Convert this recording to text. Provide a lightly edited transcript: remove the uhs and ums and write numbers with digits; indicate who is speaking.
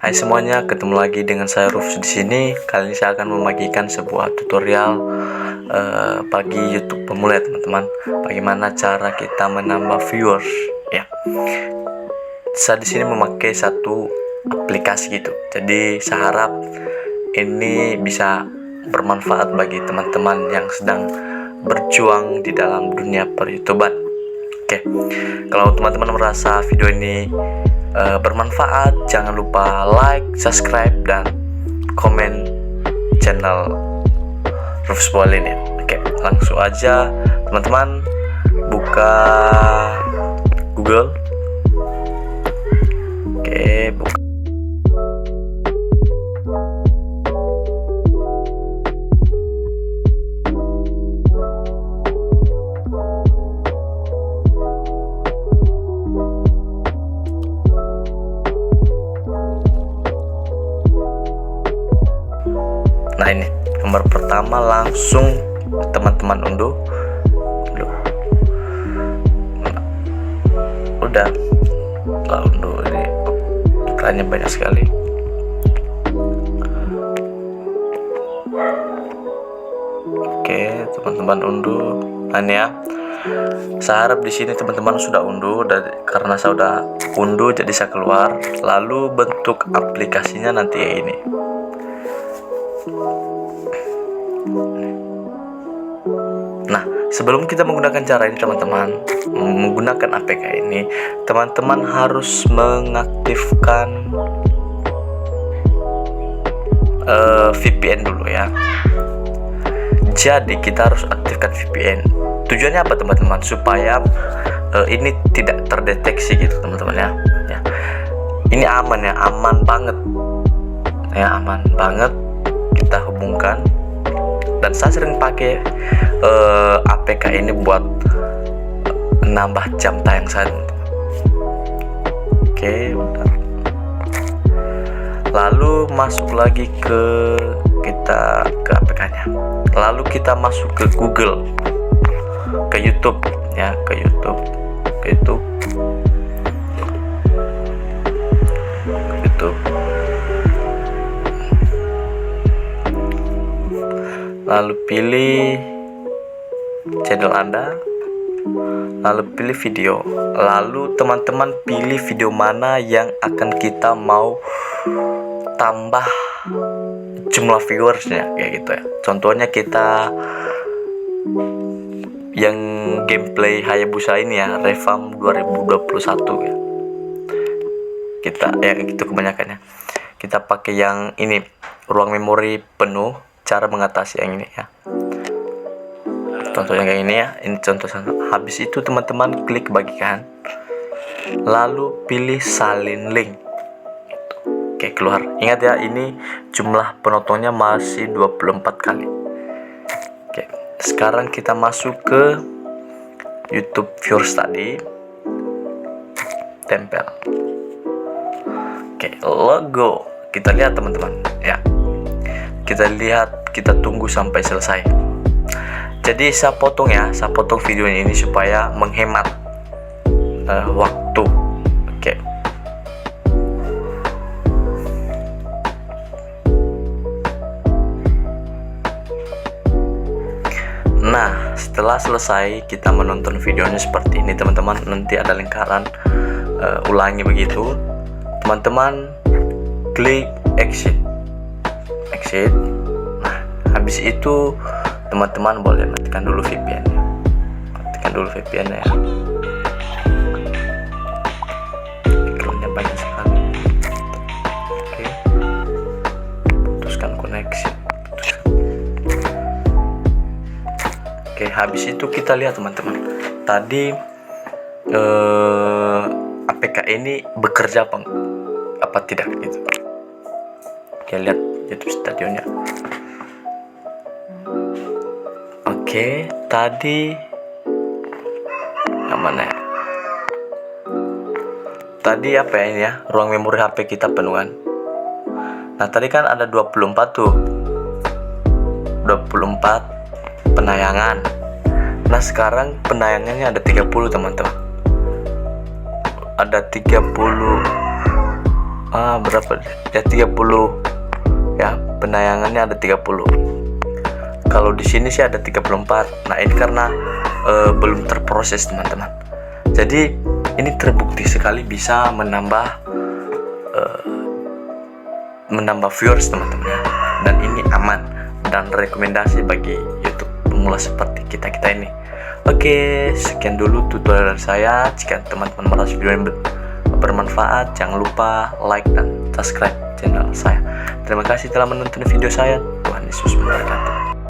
Speaker 1: Hai semuanya, ketemu lagi dengan saya Rufus di sini. Kali ini saya akan membagikan sebuah tutorial bagi YouTube pemula, teman-teman. Bagaimana cara kita menambah viewers? Ya, saya di sini memakai satu aplikasi gitu. Jadi saya harap ini bisa bermanfaat bagi teman-teman yang sedang berjuang di dalam dunia per-YouTuber. Oke, kalau teman-teman merasa video ini bermanfaat, jangan lupa like, subscribe, dan komen channel Rufus Bola ini. Oke, langsung aja teman-teman buka Google. Oke, buka. Nah, ini nomor pertama, langsung teman-teman unduh. Udah unduh, ini iklannya banyak sekali. Oke, teman-teman unduh. Nah, ini ya, saya harap di sini teman-teman sudah unduh, dan karena saya sudah unduh jadi saya keluar. Lalu bentuk aplikasinya nanti ya ini. Nah, sebelum kita menggunakan cara ini, teman-teman, menggunakan APK ini, teman-teman harus mengaktifkan VPN dulu ya. Jadi kita harus aktifkan VPN. Tujuannya apa, teman-teman? Supaya ini tidak terdeteksi gitu, teman-teman ya. Ini aman ya, aman banget ya, aman banget. Kita hubungkan, dan saya sering pakai APK ini buat nambah jam tayang saya. Oke, udah. Lalu masuk lagi ke APK-nya. Lalu kita masuk ke Google, ke YouTube ya, ke YouTube. Lalu pilih channel Anda, lalu pilih video, lalu teman-teman pilih video mana yang akan kita mau tambah jumlah viewersnya, kayak gitu ya. Contohnya kita yang gameplay Hayabusa ini ya, Revamp 2021 ya. Kita ya gitu kebanyakannya. Kita pakai yang ini, ruang memori penuh. Cara mengatasi yang ini ya, contohnya kayak ini ya, ini contoh. Habis itu teman-teman klik bagikan, lalu pilih salin link gitu. Oke, keluar. Ingat ya, ini jumlah penontonnya masih 24 kali. Oke, sekarang kita masuk ke YouTube viewers tadi, tempel. Oke, logo kita lihat, teman-teman ya. Kita tunggu sampai selesai. Jadi saya potong videonya ini supaya menghemat waktu. Oke. Nah, setelah selesai kita menonton videonya seperti ini, teman-teman. Nanti ada lingkaran ulangi begitu. Teman-teman klik exit. Nah, habis itu teman-teman boleh matikan dulu VPN ya. Ya. Iklannya banyak sekali. Oke. Putuskan koneksi. Oke, habis itu kita lihat, teman-teman. Tadi APK ini bekerja apa tidak gitu. Oke, lihat YouTube Studionya. Oke, tadi yang mana ya? Tadi apa ya ini ya? Ruang memori HP kita penuh kan? Nah, tadi kan ada 24 tuh. 24 penayangan. Nah, sekarang penayangannya ada 30, teman-teman. Ada 30 berapa ya, 30 ya, penayangannya ada 30. Kalau di sini sih ada 34. Nah ini karena belum terproses teman-teman, jadi ini terbukti sekali bisa menambah viewers teman-teman ya. Dan ini aman dan rekomendasi bagi YouTube pemula seperti kita ini. Oke, sekian dulu tutorial saya. Jika teman-teman merasa video ini bermanfaat, jangan lupa like dan subscribe channel saya. Terima kasih telah menonton video saya. Tuhan Yesus memberkati.